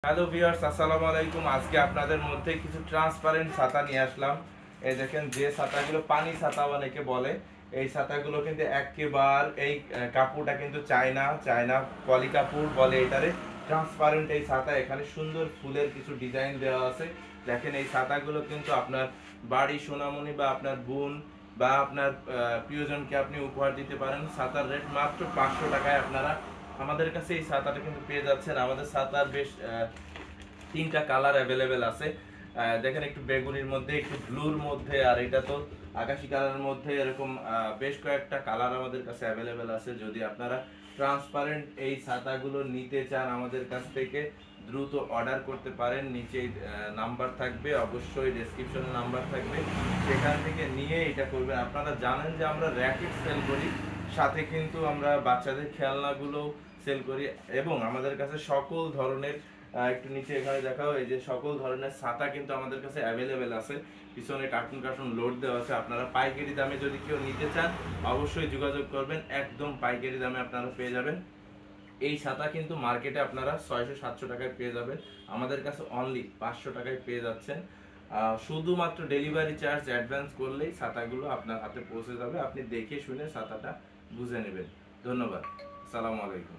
Hello viewers, আসসালামু আলাইকুম। আজকে আপনাদের মধ্যে কিছু ট্রান্সপারেন্ট ছাতা নিয়ে আসলাম। এই দেখেন, যে ছাতাগুলো পানি ছাতা অনেকে বলে, এই ছাতাগুলো কিন্তু একেবারে এই কাপড়টা কিন্তু চায়না চায়না পলি কাপড় বলে এটারে। ট্রান্সপারেন্ট এই ছাতা, এখানে সুন্দর ফুলের কিছু ডিজাইন দেওয়া আছে। দেখেন, এই ছাতাগুলো কিন্তু আপনার বাড়ি সোনামণি বা আপনার বোন বা আপনার প্রিয়জনকে আপনি উপহার দিতে পারেন। ছাতার রেট মাত্র 500 টাকায় আপনারা আমাদের কাছে এই ছাতাটা কিন্তু পেয়ে যাচ্ছেন। আমাদের ছাতার বেশ তিনটা কালার অ্যাভেলেবেল আছে। দেখেন, একটু বেগুনির মধ্যে, একটু ব্লুর মধ্যে, আর এটা তো আকাশি কালারের মধ্যে, এরকম বেশ কয়েকটা কালার আমাদের কাছে অ্যাভেলেবেল আছে। যদি আপনারা ট্রান্সপারেন্ট এই ছাতাগুলো নিতে চান আমাদের কাছ থেকে, দ্রুত অর্ডার করতে পারেন। নিচে নাম্বার থাকবে, অবশ্যই ডেসক্রিপশনে নাম্বার থাকবে, সেখান থেকে নিয়ে এটা করবেন। আপনারা জানেন যে আমরা র্যাকেট সেল করি, সাথে কিন্তু আমরা বাচ্চাদের খেলনাগুলো সেল করি, এবং আমাদের কাছে সকল ধরনের একটু নিচে এখানে দেখাও, এই যে সকল ধরনের ছাতা কিন্তু আমাদের কাছে অ্যাভেলেবেল আছে। পিছনে কার্টুন কার্টুন লোড দেওয়া আছে। আপনারা পাইকারি দামে যদি কেউ নিতে চান অবশ্যই যোগাযোগ করবেন, একদম পাইকারি দামে আপনারা পেয়ে যাবেন। এই ছাতা কিন্তু মার্কেটে আপনারা 600-700 টাকায় পেয়ে যাবেন, আমাদের কাছে অনলি 500 টাকায় পেয়ে যাচ্ছেন। শুধুমাত্র ডেলিভারি চার্জ অ্যাডভান্স করলেই ছাতাগুলো আপনার হাতে পৌঁছে যাবে। আপনি দেখে শুনে ছাতাটা বুঝে নেবেন। ধন্যবাদ। আসসালামু আলাইকুম।